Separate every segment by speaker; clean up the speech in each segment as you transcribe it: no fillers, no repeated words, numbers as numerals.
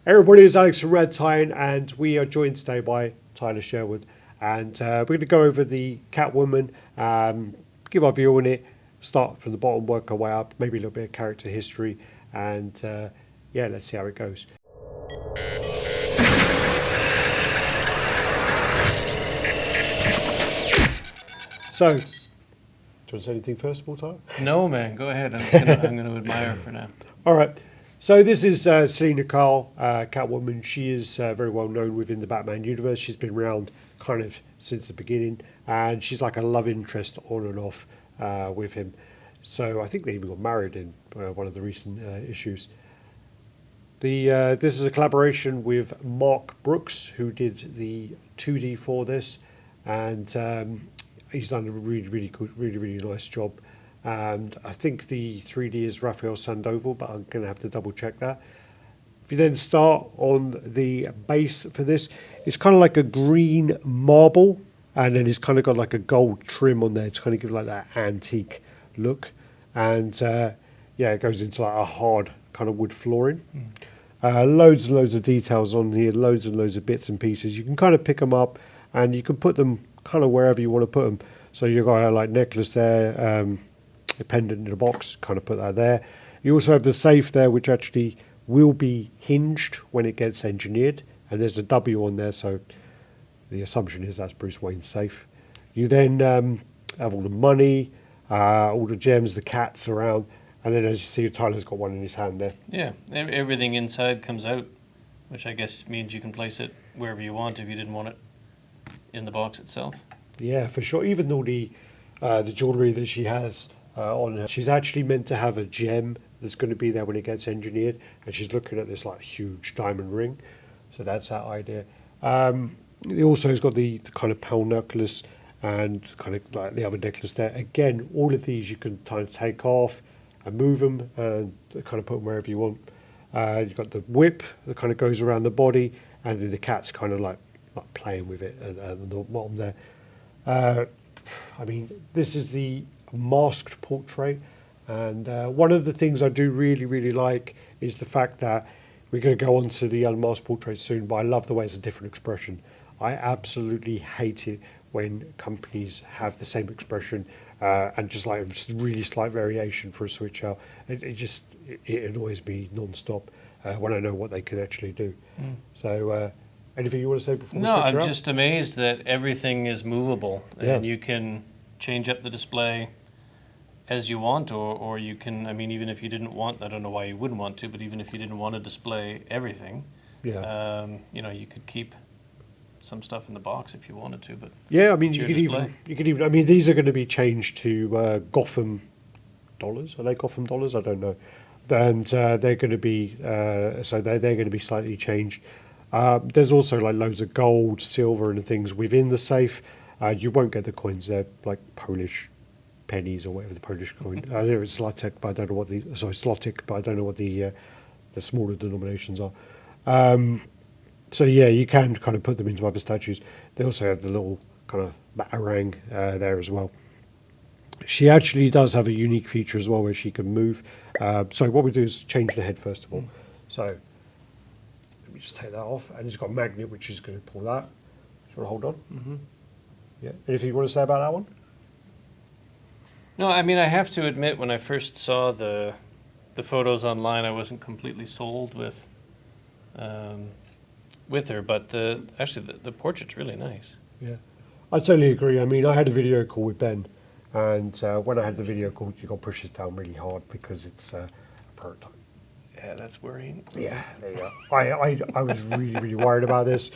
Speaker 1: Everybody, is Alex from Red Tine, and we are joined today by Tyler Sherwood. And we're going to go over the Catwoman, give our view on it, start from the bottom, work our way up, maybe a little bit of character history, and yeah, let's see how it goes. So, do you want to say anything first of all, Tyler?
Speaker 2: No, man, go ahead. I'm going to admire for now.
Speaker 1: All right. So this is Selena Kyle, Catwoman. She is very well known within the Batman universe. She's been around kind of since the beginning, and she's like a love interest on and off with him. So I think they even got married in one of the recent issues. This is a collaboration with Mark Brooks, who did the 2D for this, and he's done a really, really good, really, really nice job. And I think the 3D is Rafael Sandoval, but I'm going to have to double check that. If you then start on the base for this, it's kind of like a green marble, and then it's kind of got like a gold trim on there to kind of give like that antique look. And yeah, it goes into like a hard kind of wood flooring. Loads and loads of details on here, loads and loads of bits and pieces. You can kind of pick them up, and you can put them kind of wherever you want to put them. So you've got a like necklace there, a pendant in a box, kind of put that there. You also have the safe there, which actually will be hinged when it gets engineered, and there's a W on there, so the assumption is that's Bruce Wayne's safe. You then have all the money, all the gems, the cats around, and then as you see, Tyler's got one in his hand there.
Speaker 2: Yeah, everything inside comes out, which I guess means you can place it wherever you want if you didn't want it in the box itself.
Speaker 1: Yeah, for sure. Even though the jewellery that she has on her, she's actually meant to have a gem that's going to be there when it gets engineered, and she's looking at this like huge diamond ring. So that's that idea. It also has got the kind of pearl necklace and kind of like the other necklace there. Again, all of these you can kind of take off and move them and kind of put them wherever you want. You've got the whip that kind of goes around the body, and then the cat's kind of like playing with it at the bottom there. I mean, this is the masked portrait, and one of the things I do really, really like is the fact that we're going to go on to the unmasked portrait soon, but I love the way it's a different expression. I absolutely hate it when companies have the same expression and just like a really slight variation for a switch out. It annoys me non-stop when I know what they can actually do. So anything you want to say before we
Speaker 2: No,
Speaker 1: switch
Speaker 2: I'm
Speaker 1: out?
Speaker 2: just amazed that everything is movable, and you can change up the display as you want, or you can, I mean, even if you didn't want, I don't know why you wouldn't want to, but even if you didn't want to display everything, you know, you could keep some stuff in the box if you wanted to, but
Speaker 1: yeah, I mean,
Speaker 2: it's
Speaker 1: you
Speaker 2: your
Speaker 1: could even. I mean, these are going to be changed to Gotham dollars. Are they Gotham dollars? I don't know. And they're going to be so they're going to be slightly changed. There's also like loads of gold, silver, and things within the safe. You won't get the coins there, like Polish pennies or whatever the Polish coin. I know it's Zlotek, but I don't know what Zlotic, but I don't know what the smaller denominations are. So yeah, you can kind of put them into other statues. They also have the little kind of batarang there as well. She actually does have a unique feature as well where she can move. So what we do is change the head first of all. So let me just take that off, and it's got a magnet which is going to pull that. Do you want to hold on? Yeah. Anything you want to say about that one?
Speaker 2: No, I mean, I have to admit, when I first saw the photos online, I wasn't completely sold with her, but the portrait's really nice.
Speaker 1: Yeah, I totally agree. I mean, I had a video call with Ben, and when I had the video call, you got to push this down really hard because it's a prototype.
Speaker 2: Yeah, that's worrying.
Speaker 1: Yeah, there you go. I was really, really worried about this.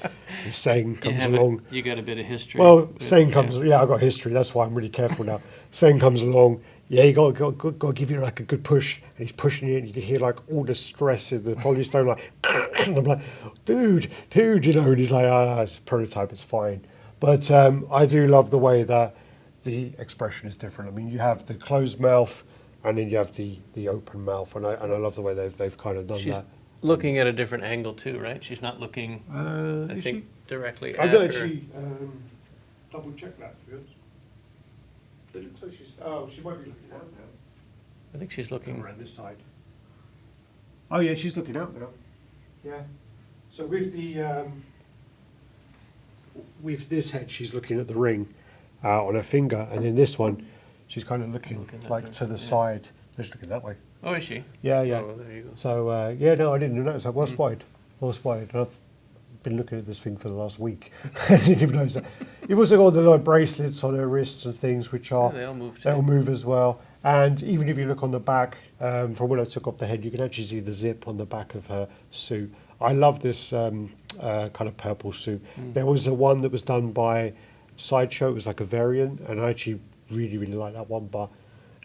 Speaker 1: The saying comes along.
Speaker 2: You got a bit of history.
Speaker 1: Well, saying comes. Yeah, I've got history. That's why I'm really careful now. Saying comes along. Yeah, you got to give it like a good push, and he's pushing it. And you can hear like all the stress in the polystone, like. And I'm like, dude, you know. And he's like, it's a prototype. It's fine. But I do love the way that the expression is different. I mean, you have the closed mouth, and then you have the open mouth, and I love the way they've kind of done
Speaker 2: She's
Speaker 1: that.
Speaker 2: looking at a different angle too, right? She's not looking, I think, directly at
Speaker 1: I've
Speaker 2: her.
Speaker 1: got actually double check that, to be honest. It looks like she might be looking out now.
Speaker 2: I think she's looking
Speaker 1: Around this side. Oh yeah, she's looking out now. Yeah. So with this head, she's looking at the ring on her finger, and then this one, she's kind of looking like to the side. Just looking that way.
Speaker 2: Oh, is she?
Speaker 1: Yeah, yeah.
Speaker 2: Oh, there you go.
Speaker 1: So yeah, no, I didn't notice that. Well spotted. Well spotted. I've been looking at this thing for the last week. I didn't even notice that. You've also got the like, bracelets on her wrists and things, which are
Speaker 2: Yeah, they all move too.
Speaker 1: they'll move as well. And even if you look on the back, from when I took off the head, you can actually see the zip on the back of her suit. I love this kind of purple suit. There was a one that was done by Sideshow. It was like a variant, and I actually really, really like that one. But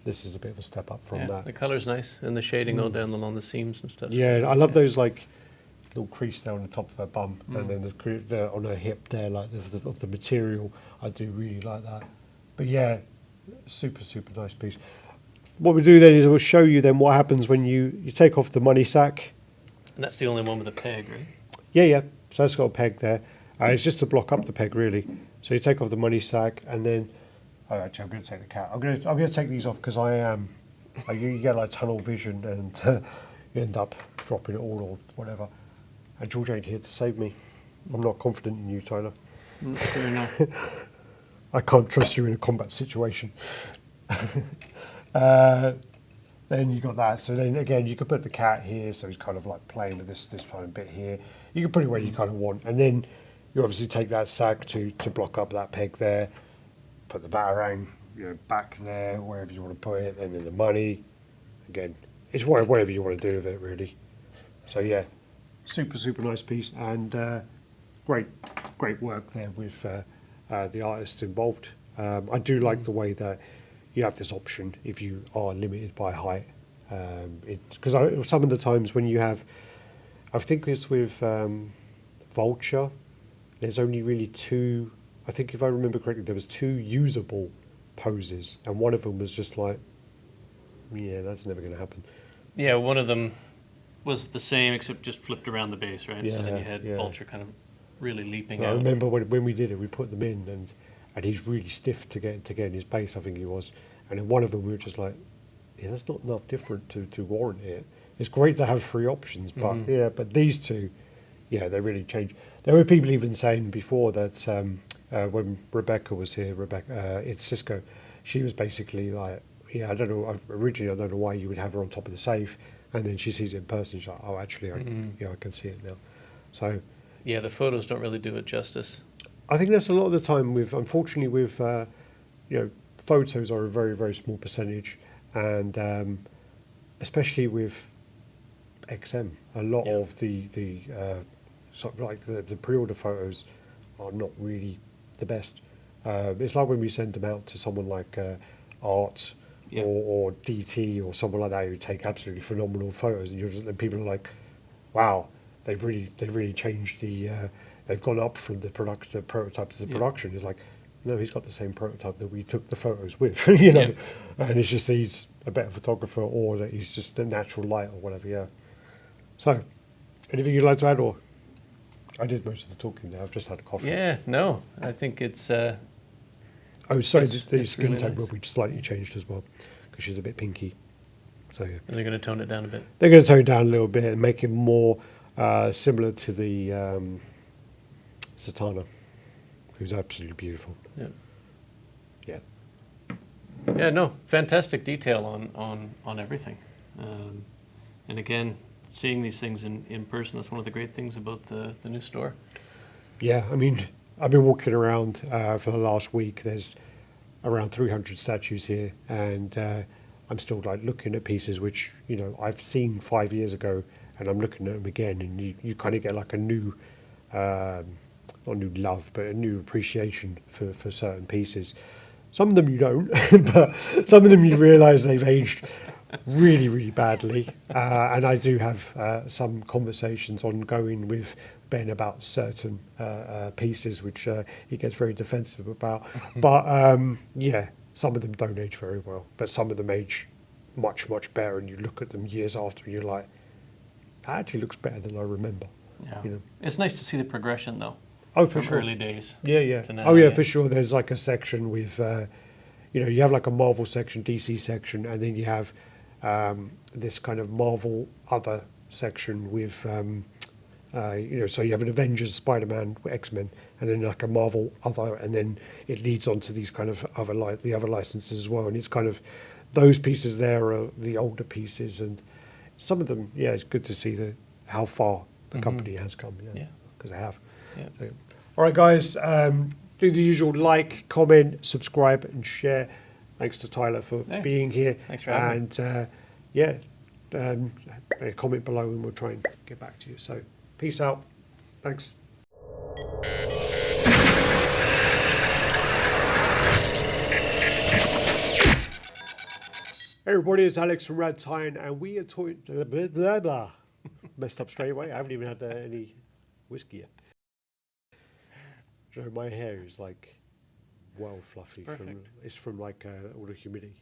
Speaker 1: this is a bit of a step up from
Speaker 2: Yeah,
Speaker 1: that.
Speaker 2: the colour's nice, and the shading all down along the seams and stuff.
Speaker 1: Yeah, I love those like little crease there on the top of her bum, and then on her hip there, like of the material. I do really like that. But yeah, super nice piece. What we do then is we'll show you then what happens when you take off the money sack.
Speaker 2: And that's the only one with a peg, right?
Speaker 1: Yeah. So it's got a peg there. It's just to block up the peg, really. So you take off the money sack, and then. Oh, actually, I'm going to take the cat. I'm going to take these off because I am. You get like tunnel vision, and you end up dropping it all or whatever. And George ain't here to save me. I'm not confident in you, Tyler.
Speaker 2: Fair enough.
Speaker 1: I can't trust you in a combat situation. Then you got that. So then again, you could put the cat here, so he's kind of like playing with this kind of bit here. You can put it where you kind of want, and then you obviously take that sack to block up that peg there. Put the batarang, back there, wherever you want to put it, and then the money. Again, it's whatever you want to do with it, really. So yeah, super nice piece, and great work there with the artists involved. I do like the way that you have this option if you are limited by height. Because some of the times when you have, I think it's with Vulture, there's only really two. I think if I remember correctly, there was two usable poses, and one of them was just like, yeah, that's never going to happen.
Speaker 2: Yeah, one of them was the same except just flipped around the base, right? So then you had Vulture kind of really leaping out.
Speaker 1: I remember when we did it, we put them in, and he's really stiff to get in his base, I think he was. And in one of them, we were just like, yeah, that's not enough different to warrant it. It's great to have three options, but but these two, yeah, they really change. There were people even saying before that when Rebecca was here, it's Cisco, she was basically like, yeah, I don't know why you would have her on top of the safe, and then she sees it in person, she's like, oh, actually, I can see it now. So
Speaker 2: yeah, the photos don't really do it justice.
Speaker 1: I think that's a lot of the time unfortunately with, photos are a very, very small percentage, and especially with XM, a lot of the sort of like the pre-order photos are not really the best. It's like when we send them out to someone like Art or DT or someone like that who take absolutely phenomenal photos, and people are like, wow, they've really changed the. They've gone up from the prototype to the production. It's like, no, he's got the same prototype that we took the photos with, and it's just he's a better photographer, or that he's just a natural light or whatever. Yeah. So, anything you'd like to add, or I did most of the talking there. I've just had a coffee.
Speaker 2: Yeah, no, I think it's.
Speaker 1: Oh, sorry, the
Speaker 2: it's
Speaker 1: skin
Speaker 2: really
Speaker 1: tone
Speaker 2: nice.
Speaker 1: will be slightly changed as well, because she's a bit pinky. So yeah,
Speaker 2: And they're going to tone it down a bit.
Speaker 1: they're going to tone it down a little bit and make it more similar to the Satana, who's absolutely beautiful.
Speaker 2: Yeah.
Speaker 1: Yeah.
Speaker 2: Yeah, no, fantastic detail on everything. And again, seeing these things in person, that's one of the great things about the new store.
Speaker 1: Yeah, I mean, I've been walking around for the last week. There's around 300 statues here, and I'm still like looking at pieces which I've seen 5 years ago, and I'm looking at them again, and you kind of get like a new, not new love, but a new appreciation for certain pieces. Some of them you don't, but some of them you realise they've aged really, really badly. And I do have some conversations ongoing with Ben about certain pieces, which he gets very defensive about. But yeah, some of them don't age very well, but some of them age much, much better. And you look at them years after, and you're like, that actually looks better than I remember.
Speaker 2: Yeah, it's nice to see the progression though.
Speaker 1: Oh, for
Speaker 2: from
Speaker 1: sure.
Speaker 2: early days.
Speaker 1: Yeah.
Speaker 2: to now,
Speaker 1: Oh, yeah, for sure. There's like a section with, you have like a Marvel section, DC section, and then you have this kind of Marvel other section with So you have an Avengers, Spider-Man, X-Men, and then like a Marvel other, and then it leads on to these kind of the other licenses as well. And it's kind of those pieces there are the older pieces, and some of them, yeah, it's good to see how far the company has come.
Speaker 2: Yeah.
Speaker 1: Because they have.
Speaker 2: Yeah.
Speaker 1: So, all right, guys, do the usual like, comment, subscribe, and share. Thanks to Tyler for being here.
Speaker 2: Thanks for having me.
Speaker 1: Comment below and we'll try and get back to you. So, peace out. Thanks. Hey everybody, it's Alex from Rad Tyne, and we are talking blah blah blah. Messed up straight away. I haven't even had any whiskey yet. So my hair is like well fluffy. It's from like all the humidity.